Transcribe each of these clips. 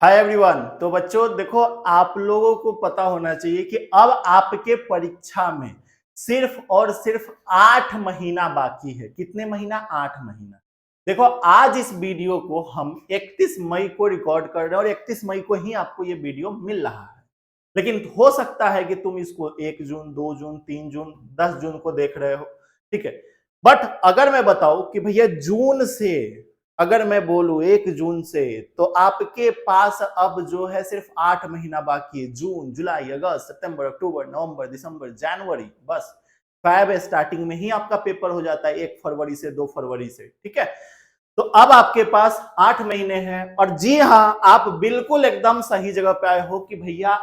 Hi everyone. तो बच्चों देखो, आप लोगों को पता होना चाहिए कि अब आपके परीक्षा में सिर्फ और सिर्फ 8 महीना बाकी है। कितने महीना? 8 महीना। देखो, आज इस वीडियो को हम 31 मई को रिकॉर्ड कर रहे हैं और 31 मई को ही आपको ये वीडियो मिल रहा है। लेकिन हो सकता है कि तुम इसको 1 जून, 2 जून, 3 जून, 10 जून को देख रहे हो। ठीक है, बट अगर मैं बताऊं कि भैया जून से, अगर मैं बोलूं 1 जून से, तो आपके पास अब जो है सिर्फ 8 महीना बाकी है। जून, जुलाई, अगस्त, सितंबर, अक्टूबर, नवंबर, दिसंबर, जनवरी, बस फैब स्टार्टिंग में ही आपका पेपर हो जाता है 1 फरवरी से 2 फरवरी से। ठीक है, तो अब आपके पास 8 महीने हैं। और जी हां, आप बिल्कुल एकदम सही जगह पे आए हो कि भैया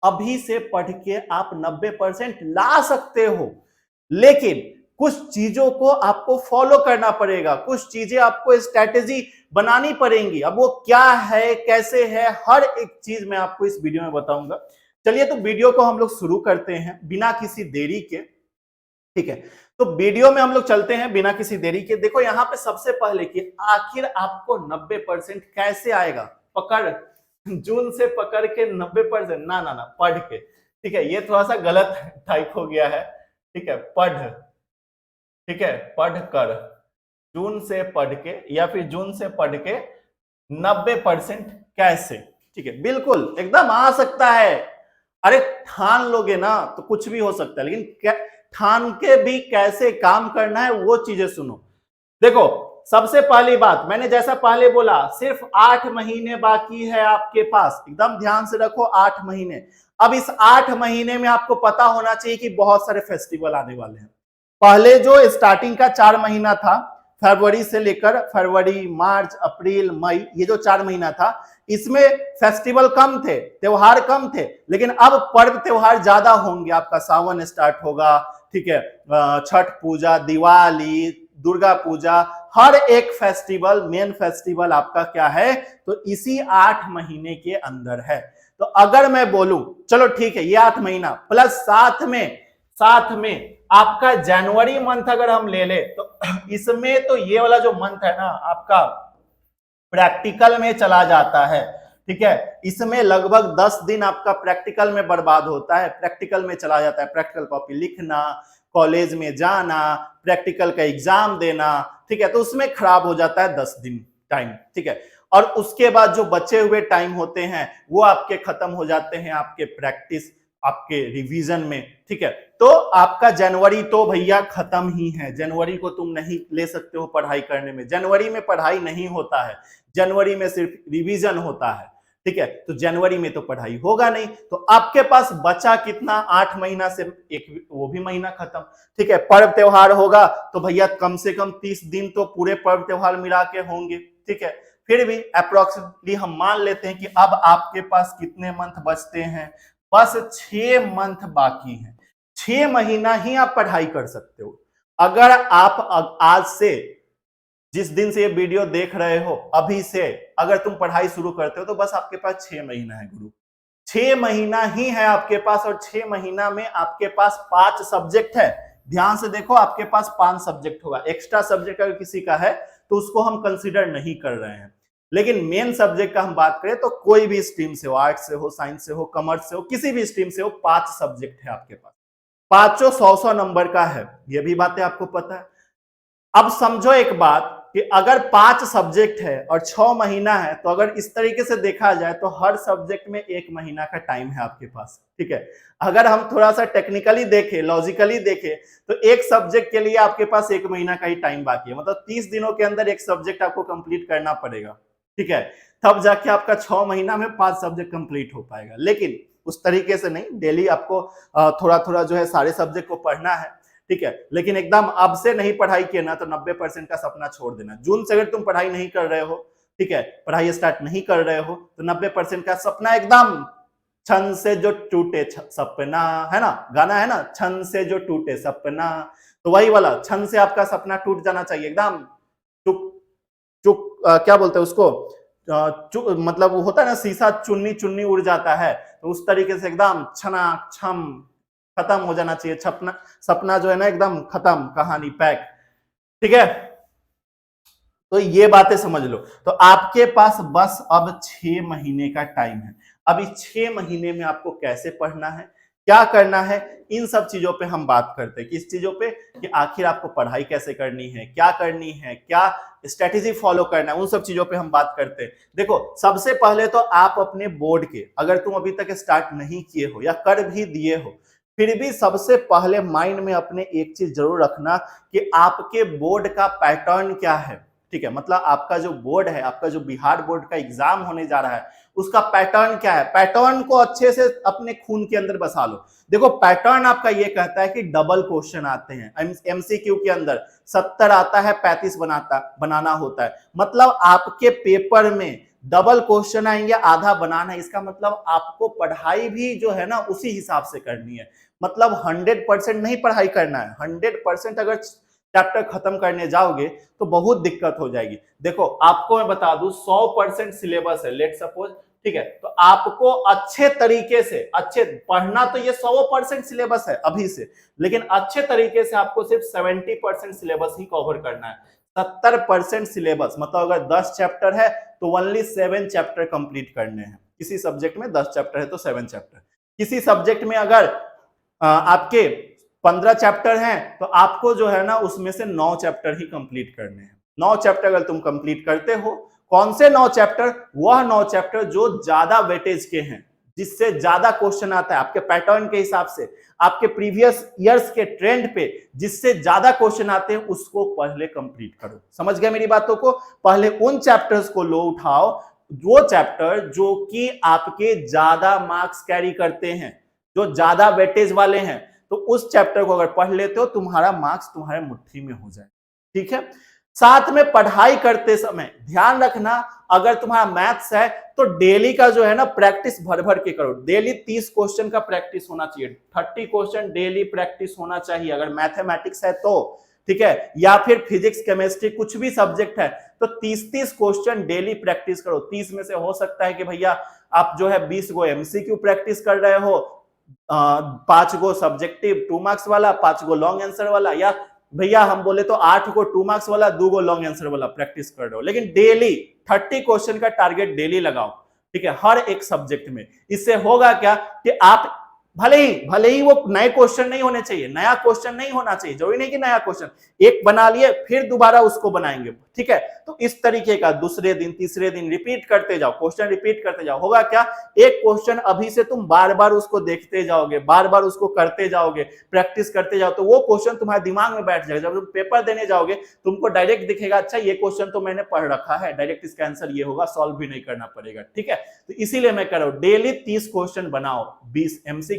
अभी से पढ़ के आप 90% ला सकते हो। लेकिन कुछ चीजों को आपको फॉलो करना पड़ेगा, कुछ चीजें आपको स्ट्रेटेजी बनानी पड़ेंगी। अब वो क्या है, कैसे है, हर एक चीज मैं आपको इस वीडियो में बताऊंगा। चलिए, तो वीडियो को हम लोग शुरू करते हैं बिना किसी देरी के। ठीक है, तो वीडियो में हम लोग चलते हैं बिना किसी देरी के। देखो यहां पे सबसे पहले कि आखिर आपको 90% कैसे आएगा। पकड़, जून से पकड़ के 90%? ना ना ना, पढ़ के। ठीक है, ये थोड़ा सा गलत टाइप हो गया है। ठीक है, पढ़। ठीक है, पढ़ कर, जून से पढ़ के या फिर जून से पढ़ के 90% कैसे। ठीक है, बिल्कुल एकदम आ सकता है। अरे ठान लोगे ना तो कुछ भी हो सकता है, लेकिन ठान के भी कैसे काम करना है वो चीजें सुनो। देखो, सबसे पहली बात, मैंने जैसा पहले बोला, सिर्फ 8 महीने बाकी है आपके पास। एकदम ध्यान से रखो, 8 महीने। अब इस 8 महीने में आपको पता होना चाहिए कि बहुत सारे फेस्टिवल आने वाले हैं। पहले जो स्टार्टिंग का 4 महीना था, फरवरी से लेकर फरवरी, मार्च, अप्रैल, मई, ये जो 4 महीना था, इसमें फेस्टिवल कम थे, त्योहार कम थे। लेकिन अब पर्व त्योहार ज्यादा होंगे। आपका सावन स्टार्ट होगा। ठीक है, छठ पूजा, दिवाली, दुर्गा पूजा, हर एक फेस्टिवल, मेन फेस्टिवल आपका क्या है, तो इसी 8 महीने के अंदर है। तो अगर मैं बोलूं, चलो ठीक है, ये 8 महीना प्लस साथ में आपका जनवरी मंथ अगर हम ले ले, तो इसमें तो ये वाला जो मंथ है ना आपका, प्रैक्टिकल में चला जाता है। ठीक है, इसमें लगभग 10 दिन आपका प्रैक्टिकल में बर्बाद होता है, प्रैक्टिकल में चला जाता है। प्रैक्टिकल कॉपी लिखना, कॉलेज में जाना, प्रैक्टिकल का एग्जाम देना। ठीक है, तो उसमें खराब हो जाता है 10 दिन टाइम। ठीक है, और उसके बाद जो बचे हुए टाइम होते हैं वो आपके खत्म हो जाते हैं आपके प्रैक्टिस, आपके रिवीजन में। ठीक है, तो आपका जनवरी तो भैया खत्म ही है। जनवरी को तुम नहीं ले सकते हो पढ़ाई करने में। जनवरी में पढ़ाई नहीं होता है, जनवरी में सिर्फ रिवीजन होता है। ठीक है, तो जनवरी में तो पढ़ाई होगा नहीं। तो आपके पास बचा कितना? 8 महीना से एक वो भी महीना खत्म। ठीक है, पर्व त्योहार होगा तो भैया कम से कम 30 दिन तो पूरे पर्व त्योहार मिला के होंगे। ठीक है, फिर भी अप्रोक्सीमेटली हम मान लेते हैं कि अब आपके पास कितने मंथ बचते हैं? बस 6 मंथ बाकी हैं। 6 महीना ही आप पढ़ाई कर सकते हो। अगर आप आज से, जिस दिन से ये वीडियो देख रहे हो, अभी से अगर तुम पढ़ाई शुरू करते हो तो बस आपके पास 6 महीना है गुरु। 6 महीना ही है आपके पास, और 6 महीना में आपके पास 5 सब्जेक्ट है। ध्यान से देखो, आपके पास 5 सब्जेक्ट होगा। एक्स्ट्रा सब्जेक्ट अगर किसी का है तो उसको हम कंसिडर नहीं कर रहे हैं। लेकिन मेन सब्जेक्ट का हम बात करें तो कोई भी स्ट्रीम से हो, आर्ट्स से हो, साइंस से हो, कॉमर्स से हो, किसी भी स्ट्रीम से हो, 5 सब्जेक्ट है आपके पास। पांचों 100-100 नंबर का है। ये भी बातें आपको पता है। अब समझो एक बात कि अगर 5 सब्जेक्ट है और 6 महीना है, तो अगर इस तरीके से देखा जाए तो हर सब्जेक्ट में 1 महीना का टाइम है आपके पास। ठीक है, अगर हम थोड़ा सा टेक्निकली देखें, लॉजिकली देखें, तो एक सब्जेक्ट के लिए आपके पास 1 महीना का ही टाइम बाकी है। मतलब 30 दिनों के अंदर एक सब्जेक्ट आपको कंप्लीट करना पड़ेगा। ठीक है, तब जाके आपका 6 महीना में 5 सब्जेक्ट कंप्लीट हो पाएगा। लेकिन उस तरीके से नहीं, डेली आपको थोड़ा थोड़ा जो है सारे सब्जेक्ट को पढ़ना है। ठीक है, लेकिन एकदम अब से नहीं पढ़ाई किया ना तो 90% का सपना छोड़ देना। जून से अगर तुम पढ़ाई नहीं कर रहे हो, ठीक है, पढ़ाई स्टार्ट नहीं कर रहे हो, तो 90% का सपना एकदम, छन से जो टूटे सपना, है ना, गाना है ना, छन से जो टूटे सपना, तो वही वाला छन से आपका सपना टूट जाना चाहिए एकदम। चुप चुप, क्या बोलते हैं उसको, मतलब वो होता है ना, शीशा चुन्नी चुन्नी उड़ जाता है, तो उस तरीके से एकदम छना छम खत्म हो जाना चाहिए। सपना जो है ना एकदम खत्म, कहानी पैक। ठीक है, तो ये बातें समझ लो। तो आपके पास बस अब 6 महीने का टाइम है। अब इस 6 महीने में आपको कैसे पढ़ना है, क्या करना है, इन सब चीजों पे हम बात करते हैं। किस चीजों पे, कि आखिर आपको पढ़ाई कैसे करनी है, क्या करनी है, क्या स्ट्रेटेजी फॉलो करना है, उन सब चीजों पे हम बात करते हैं। देखो, सबसे पहले तो आप अपने बोर्ड के, अगर तुम अभी तक स्टार्ट नहीं किए हो या कर भी दिए हो, फिर भी सबसे पहले माइंड में अपने एक चीज जरूर रखना कि आपके बोर्ड का पैटर्न क्या है। ठीक है, मतलब आपका जो बोर्ड है, आपका जो बिहार बोर्ड का एग्जाम होने जा रहा है, उसका पैटर्न क्या है। पैटर्न को अच्छे से अपने खून के अंदर बसा लो। देखो, पैटर्न आपका ये कहता है कि डबल क्वेश्चन आते हैं एमसीक्यू के अंदर। 70 आता है, 35 बनाना होता है। मतलब आपके पेपर में डबल क्वेश्चन आएंगे, आधा बनाना है। इसका मतलब आपको पढ़ाई भी जो है ना उसी हिसाब से करनी है। मतलब 100% नहीं पढ़ाई करना है। 100% अगर चैप्टर खत्म करने जाओगे तो बहुत दिक्कत हो जाएगी। देखो, आपको मैं बता दूं, 100% सिलेबस है, लेट सपोज, ठीक है। तो आपको अच्छे तरीके से, अच्छे पढ़ना, तो ये 100% सिलेबस है अभी से, लेकिन अच्छे तरीके से आपको सिर्फ 70% सिलेबस ही कवर करना है। 70% सिलेबस मतलब अगर 10 चैप्टर है तो ओनली 7 चैप्टर कंप्लीट करने हैं। किसी सब्जेक्ट में 10 चैप्टर है तो 7 चैप्टर। किसी सब्जेक्ट में अगर आपके 15 चैप्टर हैं तो आपको जो है ना उसमें से 9 चैप्टर ही कंप्लीट करने हैं। 9 चैप्टर अगर तुम कंप्लीट करते हो, कौन से 9 चैप्टर, वह 9 चैप्टर जो ज्यादा वेटेज के हैं, जिससे ज्यादा क्वेश्चन आता है आपके पैटर्न के हिसाब से, आपके प्रीवियस ईयर्स के ट्रेंड पे जिससे ज्यादा क्वेश्चन आते हैं, उसको पहले कंप्लीट करो। समझ गए मेरी बातों को। पहले उन चैप्टर्स को लो उठाओ, वो चैप्टर जो कि आपके ज्यादा मार्क्स कैरी करते हैं, जो ज्यादा वेटेज वाले हैं, तो उस चैप्टर को अगर पढ़ लेते हो, तुम्हारा मार्क्स तुम्हारे मुट्ठी में हो जाए। ठीक है। साथ में पढ़ाई करते समय ध्यान रखना, अगर तुम्हारा मैथ्स है तो डेली का जो है ना प्रैक्टिस भर भर के करो। डेली 30 क्वेश्चन का प्रैक्टिस होना चाहिए। 30 क्वेश्चन डेली प्रैक्टिस होना चाहिए अगर मैथमेटिक्स है तो। ठीक है, या फिर फिजिक्स, केमिस्ट्री, कुछ भी सब्जेक्ट है तो 30-30 क्वेश्चन डेली प्रैक्टिस करो। 30 में से हो सकता है कि भैया आप जो है 20 गो एमसीक्यू प्रैक्टिस कर रहे हो, 5 गो सब्जेक्टिव 2 मार्क्स वाला, 5 गो लॉन्ग आंसर वाला, या भैया हम बोले तो 8 गो 2 मार्क्स वाला, 2 गो लॉन्ग आंसर वाला प्रैक्टिस कर रहे हो। लेकिन डेली 30 क्वेश्चन का टारगेट डेली लगाओ। ठीक है, हर एक सब्जेक्ट में। इससे होगा क्या कि आप भले ही वो नए क्वेश्चन नहीं होने चाहिए, नया क्वेश्चन नहीं होना चाहिए, जरूरी नहीं कि नया क्वेश्चन एक बना लिए फिर दोबारा उसको बनाएंगे। ठीक है, तो इस तरीके का दूसरे दिन तीसरे दिन रिपीट करते जाओ, क्वेश्चन रिपीट करते जाओ। होगा क्या, एक क्वेश्चन अभी से तुम बार बार उसको देखते जाओगे, बार बार उसको करते जाओगे, प्रैक्टिस करते जाओ, तो वो क्वेश्चन तुम्हारे दिमाग में बैठ जाएगा। जब तुम पेपर देने जाओगे तुमको डायरेक्ट दिखेगा, अच्छा ये क्वेश्चन तो मैंने पढ़ रखा है, डायरेक्ट इसका आंसर ये होगा, सॉल्व भी नहीं करना पड़ेगा। ठीक है, तो इसीलिए मैं कह रहा हूं डेली 30 क्वेश्चन बनाओ, 20 एमसीक्यू,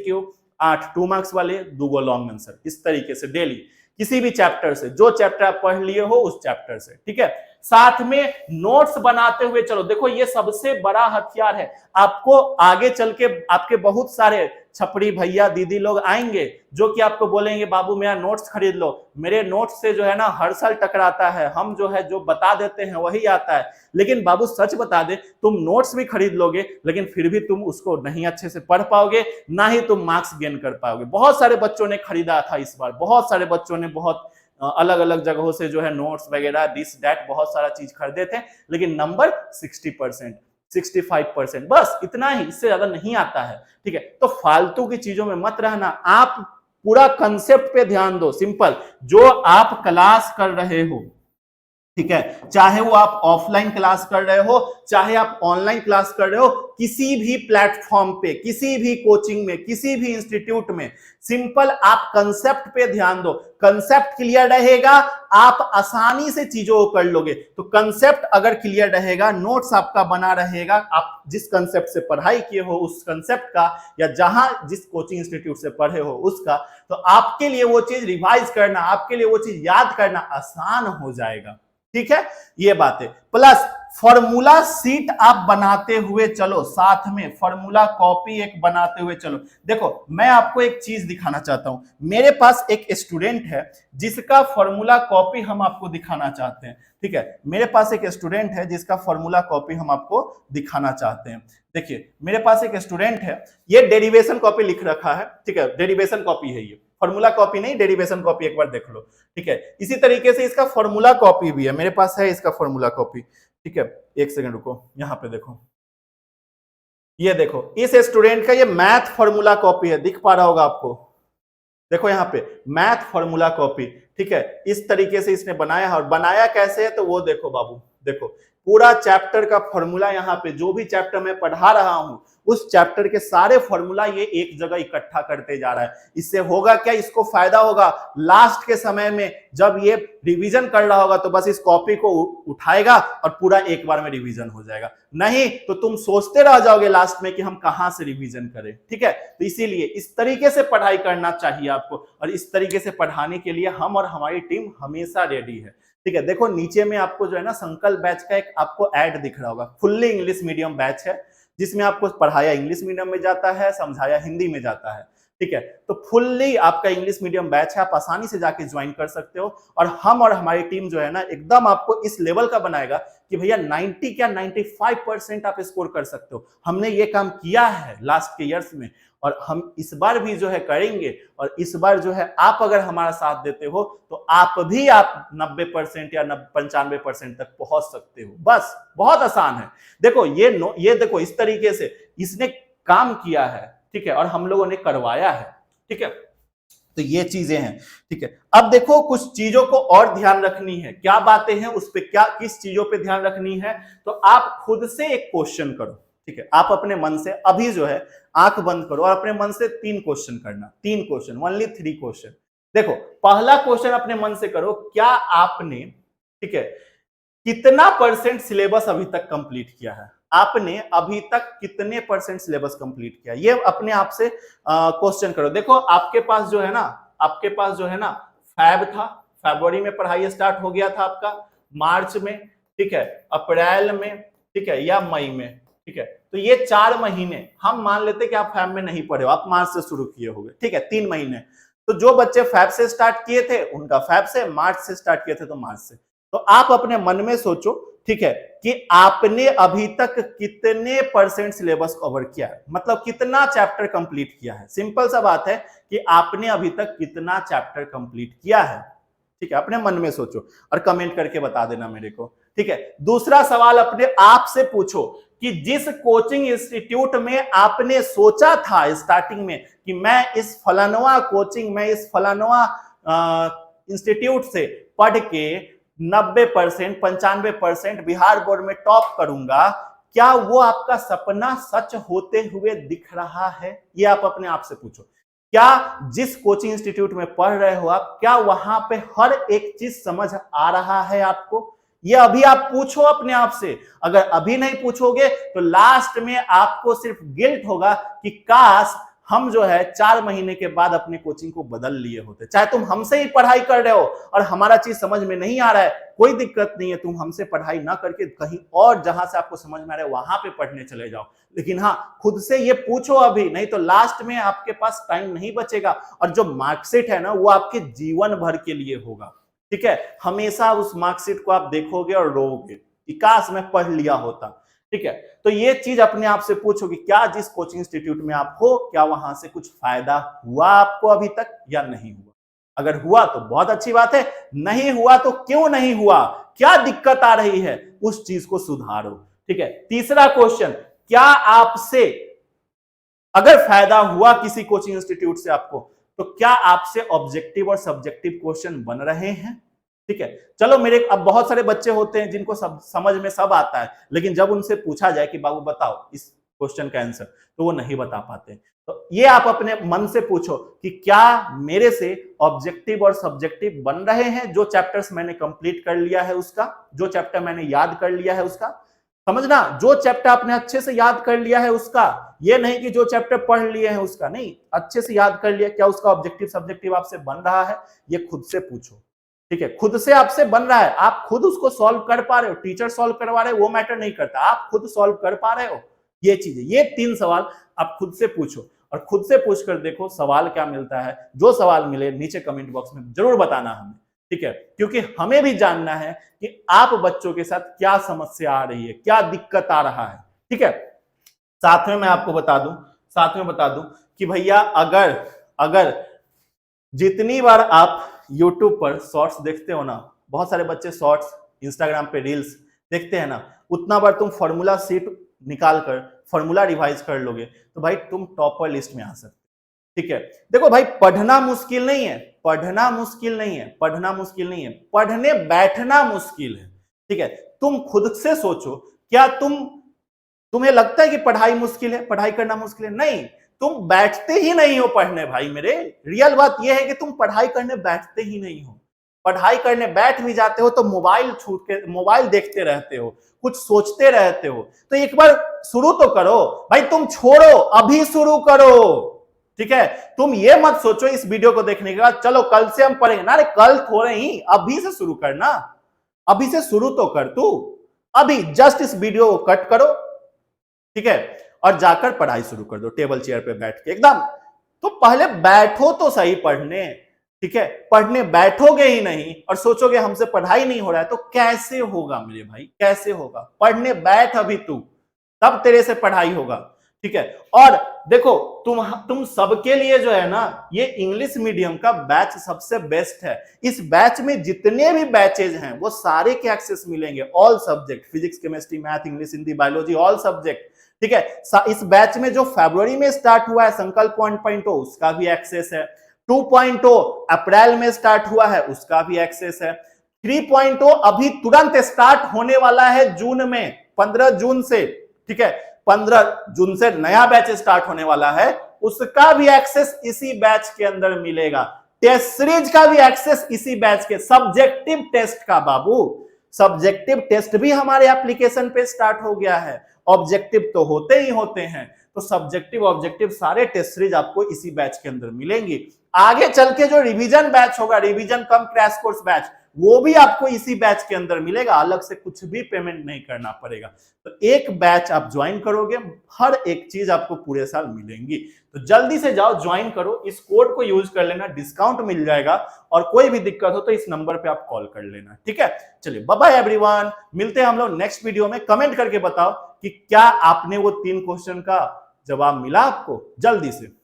8 2 मार्क्स वाले, 2 गो लॉन्ग आंसर। इस तरीके से डेली किसी भी चैप्टर से, जो चैप्टर आप पढ़ लिए हो उस चैप्टर से। ठीक है, साथ में नोट्स बनाते हुए चलो। देखो, ये सबसे बड़ा हथियार है। आपको आगे चल के आपके बहुत सारे छपरी भैया दीदी लोग आएंगे जो कि आपको बोलेंगे बाबू मेरा नोट्स खरीद लो। मेरे नोट्स से जो है ना हर साल टकराता है, हम जो है जो बता देते हैं वही आता है। लेकिन बाबू सच बता दे, तुम नोट्स भी खरीद लोगे लेकिन फिर भी तुम उसको नहीं अच्छे से पढ़ पाओगे, ना ही तुम मार्क्स गेन कर पाओगे। बहुत सारे बच्चों ने खरीदा था इस बार, बहुत सारे बच्चों ने बहुत अलग अलग जगहों से जो है नोट्स वगैरह दिस दैट बहुत सारा चीज खरीदे थे, लेकिन नंबर 60%, 65%, बस इतना ही, इससे ज्यादा नहीं आता है। ठीक है, तो फालतू की चीजों में मत रहना, आप पूरा कंसेप्ट पे ध्यान दो। सिंपल, जो आप क्लास कर रहे हो, ठीक है, चाहे वो आप ऑफलाइन क्लास कर रहे हो, चाहे आप ऑनलाइन क्लास कर रहे हो, किसी भी प्लेटफॉर्म पे, किसी भी कोचिंग में, किसी भी इंस्टीट्यूट में, सिंपल आप कंसेप्ट पे ध्यान दो। कंसेप्ट क्लियर रहेगा, आप आसानी से चीजों को कर लोगे। तो कंसेप्ट अगर क्लियर रहेगा, नोट्स आपका बना रहेगा, आप जिस कंसेप्ट से पढ़ाई किए हो उस कंसेप्ट का, या जहां जिस कोचिंग इंस्टीट्यूट से पढ़े हो उसका, तो आपके लिए वो चीज रिवाइज करना, आपके लिए वो चीज याद करना आसान हो जाएगा। ठीक है, ये बात है। प्लस फॉर्मूला सीट आप बनाते हुए चलो, साथ में फॉर्मूला कॉपी एक बनाते हुए चलो। देखो मैं आपको एक चीज दिखाना चाहता हूं, मेरे पास एक स्टूडेंट है जिसका फॉर्मूला कॉपी हम आपको दिखाना चाहते हैं। ठीक है, मेरे पास एक स्टूडेंट है जिसका फॉर्मूला कॉपी हम आपको दिखाना चाहते हैं। देखिए मेरे पास एक स्टूडेंट है, ये डेरिवेशन कॉपी लिख रखा है। ठीक है, डेरिवेशन कॉपी है, ये फॉर्मूला कॉपी नहीं, डेरिवेशन कॉपी, एक बार देख लो। ठीक है, इसी तरीके से इसका फॉर्मूला कॉपी भी है, मेरे पास है इसका फॉर्मूला कॉपी। ठीक है, एक सेकंड रुको, यहां पे देखो, ये देखो इस स्टूडेंट का ये मैथ फॉर्मूला कॉपी है, दिख पा रहा होगा आपको, देखो यहाँ पे मैथ फॉर्मूला कॉपी। ठीक है, इस तरीके से इसने बनाया है, और बनाया कैसे है तो वो देखो बाबू, देखो पूरा चैप्टर का फॉर्मूला, यहाँ पे जो भी चैप्टर मैं पढ़ा रहा हूं उस चैप्टर के सारे फॉर्मूला ये एक जगह इकट्ठा करते जा रहा है। इससे होगा क्या, इसको फायदा होगा, लास्ट के समय में जब ये रिवीजन कर रहा होगा तो बस इस कॉपी को उठाएगा और पूरा एक बार में रिवीजन हो जाएगा। नहीं तो तुम सोचते रह जाओगे लास्ट में कि हम कहां से रिवीजन करें। ठीक है, तो इसीलिए इस तरीके से पढ़ाई करना चाहिए आपको, और इस तरीके से पढ़ाने के लिए हम और हमारी टीम हमेशा रेडी है। ठीक है, देखो नीचे में आपको जो है ना संकल्प बैच का एक आपको ऐड दिख रहा होगा, फुल्ली इंग्लिश मीडियम बैच है जिसमें आपको पढ़ाया इंग्लिश मीडियम में जाता है, समझाया हिंदी में जाता है। ठीक है, तो फुल्ली आपका इंग्लिश मीडियम बैच है, आप आसानी से जाके ज्वाइन कर सकते हो, और हम और हमारी टीम जो है ना एकदम आपको इस लेवल का बनाएगा कि भैया 90 क्या 95% आप स्कोर कर सकते हो। हमने ये काम किया है लास्ट के ईयर्स में, और हम इस बार भी जो है करेंगे, और इस बार जो है आप अगर हमारा साथ देते हो तो आप 90% या 95% तक पहुंच सकते हो। बस बहुत आसान है। देखो ये देखो इस तरीके से इसने काम किया है। ठीक है, और हम लोगों ने करवाया है। ठीक है, तो ये चीजें हैं। ठीक है, अब देखो कुछ चीजों को और ध्यान रखनी है, क्या बातें हैं उस पे, क्या किस चीजों पे ध्यान रखनी है, तो आप खुद से एक क्वेश्चन करो। ठीक है, आप अपने मन से अभी जो है आंख बंद करो और अपने मन से 3 क्वेश्चन करना, 3 क्वेश्चन, ओनली 3 क्वेश्चन। देखो पहला क्वेश्चन अपने मन से करो, क्या आपने, ठीक है, कितना परसेंट सिलेबस अभी तक कंप्लीट किया है, आपने अभी तक कितने परसेंट सिलेबस कंप्लीट किया, ये अपने आप से क्वेश्चन करो। देखो आपके पास जो है ना फैब था, फरवरी में पढ़ाई स्टार्ट हो गया था आपका, मार्च में, ठीक है, अप्रैल में, ठीक है, या मई में। ठीक है, तो ये 4 महीने हम मान लेते कि आप फैब में नहीं पढ़े हो, आप मार्च से शुरू किए होंगे। ठीक है, 3 महीने। तो जो बच्चे फैब से स्टार्ट किए थे उनका फैब से, मार्च से स्टार्ट किए थे तो मार्च से। तो आप अपने मन में सोचो, ठीक है, कि आपने अभी तक कितने परसेंट सिलेबस कवर किया है, मतलब कितना चैप्टर कंप्लीट किया है। सिंपल सा बात है कि आपने अभी तक कितना चैप्टर कंप्लीट किया है। ठीक है, अपने मन में सोचो और कमेंट करके बता देना मेरे को। ठीक है, दूसरा सवाल अपने आप से पूछो कि जिस कोचिंग इंस्टीट्यूट में आपने सोचा था स्टार्टिंग में कि मैं इस फलानवा कोचिंग में, इस फलानवा इंस्टीट्यूट से पढ़ के 90%, 95% बिहार बोर्ड में टॉप करूंगा, क्या वो आपका सपना सच होते हुए दिख रहा है? ये आप अपने आप से पूछो। क्या जिस कोचिंग इंस्टीट्यूट में पढ़ रहे हो आप, क्या वहां पे हर एक चीज समझ आ रहा है आपको? ये अभी आप पूछो अपने आप से। अगर अभी नहीं पूछोगे तो लास्ट में आपको सिर्फ गिल्ट होगा कि काश हम जो है 4 महीने के बाद अपने कोचिंग को बदल लिए होते। चाहे तुम हमसे ही पढ़ाई कर रहे हो और हमारा चीज समझ में नहीं आ रहा है, कोई दिक्कत नहीं है, तुम हमसे पढ़ाई ना करके कहीं और जहां से आपको समझ में आ रहा है वहां पे पढ़ने चले जाओ। लेकिन हाँ, खुद से ये पूछो अभी, नहीं तो लास्ट में आपके पास टाइम नहीं बचेगा, और जो मार्कशीट है ना वो आपके जीवन भर के लिए होगा। ठीक है, हमेशा उस मार्कशीट को आप देखोगे और रोओगे कि काश मैं पढ़ लिया होता। ठीक है, तो ये चीज अपने आप से पूछो कि क्या जिस कोचिंग इंस्टीट्यूट में आप हो, क्या वहां से कुछ फायदा हुआ आपको अभी तक या नहीं हुआ? अगर हुआ तो बहुत अच्छी बात है, नहीं हुआ तो क्यों नहीं हुआ, क्या दिक्कत आ रही है, उस चीज को सुधारो। ठीक है, तीसरा क्वेश्चन, क्या आपसे अगर फायदा हुआ किसी कोचिंग इंस्टीट्यूट से आपको, तो क्या आपसे ऑब्जेक्टिव और सब्जेक्टिव क्वेश्चन बन रहे हैं? ठीक है, चलो मेरे अब बहुत सारे बच्चे होते हैं जिनको सब समझ में सब आता है, लेकिन जब उनसे पूछा जाए कि बाबू बताओ इस क्वेश्चन का आंसर, तो वो नहीं बता पाते। तो ये आप अपने मन से पूछो कि क्या मेरे से ऑब्जेक्टिव और सब्जेक्टिव बन रहे हैं? जो चैप्टर्स मैंने कंप्लीट कर लिया है उसका, जो चैप्टर मैंने याद कर लिया है उसका, समझना, जो चैप्टर आपने अच्छे से याद कर लिया है उसका, ये नहीं कि जो चैप्टर पढ़ लिए हैं उसका, नहीं, अच्छे से याद कर लिया, क्या उसका ऑब्जेक्टिव सब्जेक्टिव आपसे बन रहा है? ये खुद से पूछो। ठीक है, खुद से आपसे बन रहा है, आप खुद उसको सॉल्व कर पा रहे हो, टीचर सॉल्व करवा रहे हो वो मैटर नहीं करता, आप खुद सॉल्व कर पा रहे हो। ये चीजें, ये 3 सवाल आप खुद से पूछो और खुद से पूछ कर देखो सवाल क्या मिलता है। जो सवाल मिले नीचे कमेंट बॉक्स में जरूर बताना हमें, ठीक है, क्योंकि हमें भी जानना है कि आप बच्चों के साथ क्या समस्या आ रही है, क्या दिक्कत आ रहा है, ठीक है। साथ में मैं आपको बता दूं कि भैया अगर जितनी बार आप YouTube पर शॉर्ट्स देखते हो ना, बहुत सारे बच्चे शॉर्ट्स, इंस्टाग्राम पे रील्स देखते हैं ना, उतना बार तुम फॉर्मूला सीट निकाल कर फॉर्मूला रिवाइज कर लोगे तो भाई तुम टॉपर लिस्ट में आ सकते, ठीक है। देखो भाई, पढ़ना मुश्किल नहीं है, पढ़ने बैठना मुश्किल है, ठीक है। तुम खुद से सोचो, क्या तुम्हें लगता है कि पढ़ाई मुश्किल है, पढ़ाई करना मुश्किल है? नहीं, तुम बैठते ही नहीं हो पढ़ने भाई मेरे। रियल बात यह है कि तुम पढ़ाई करने बैठते ही नहीं हो। पढ़ाई करने बैठ भी जाते हो तो मोबाइल देखते रहते हो, कुछ सोचते रहते हो। तो एक बार शुरू तो करो भाई, तुम छोड़ो, अभी शुरू करो, ठीक है। तुम ये मत सोचो इस वीडियो को देखने के बाद चलो कल से हम पढ़ेंगे ना, अरे कल थोड़े ही, अभी से शुरू करना, अभी से शुरू तो कर तू, अभी जस्ट इस वीडियो को कट करो, ठीक है, और जाकर पढ़ाई शुरू कर दो टेबल चेयर पे बैठ के एकदम। तो पहले बैठो तो सही पढ़ने, ठीक है। पढ़ने बैठोगे ही नहीं और सोचोगे हमसे पढ़ाई नहीं हो रहा है तो कैसे होगा मेरे भाई, कैसे होगा? पढ़ने बैठ अभी तू, तब तेरे से पढ़ाई होगा, ठीक है। और देखो तुम सबके लिए जो है ना, ये इंग्लिश मीडियम का बैच सबसे बेस्ट है। इस बैच में जितने भी बैचेज हैं वो सारे के एक्सेस मिलेंगे, all subject, physics, chemistry, math, English, Hindi, biology, all subject, ठीक है। इस बैच में जो फरवरी में स्टार्ट हुआ है संकल्प 1.0 उसका भी एक्सेस है, 2.0 अप्रैल में स्टार्ट हुआ है उसका भी एक्सेस है, 3.0 अभी तुरंत स्टार्ट होने वाला है जून में, 15 जून से, ठीक है, 15 जून से नया बैच स्टार्ट होने वाला है, उसका भी एक्सेस इसी बैच के अंदर मिलेगा। टेस्ट सीरीज का भी एक्सेस इसी बैच के, सब्जेक्टिव टेस्ट का बाबू, सब्जेक्टिव टेस्ट भी हमारे एप्लीकेशन पे स्टार्ट हो गया है, ऑब्जेक्टिव तो होते ही होते हैं, तो सब्जेक्टिव ऑब्जेक्टिव सारे टेस्ट सीरीज आपको इसी बैच के अंदर मिलेंगी। आगे चल के जो रिवीजन बैच होगा, रिवीजन कम क्रैश कोर्स बैच, वो भी आपको इसी बैच के अंदर मिलेगा, अलग से कुछ भी पेमेंट नहीं करना पड़ेगा। तो एक बैच आप ज्वाइन करोगे, हर एक चीज आपको पूरे साल मिलेंगी। तो जल्दी से जाओ ज्वाइन करो, इस कोड को यूज कर लेना, डिस्काउंट मिल जाएगा, और कोई भी दिक्कत हो तो इस नंबर पे आप कॉल कर लेना, ठीक है। चलिए बाय बाय एवरीवन, मिलते हैं हम लोग नेक्स्ट वीडियो में। कमेंट करके बताओ कि क्या आपने वो 3 क्वेश्चन का जवाब मिला आपको, जल्दी से।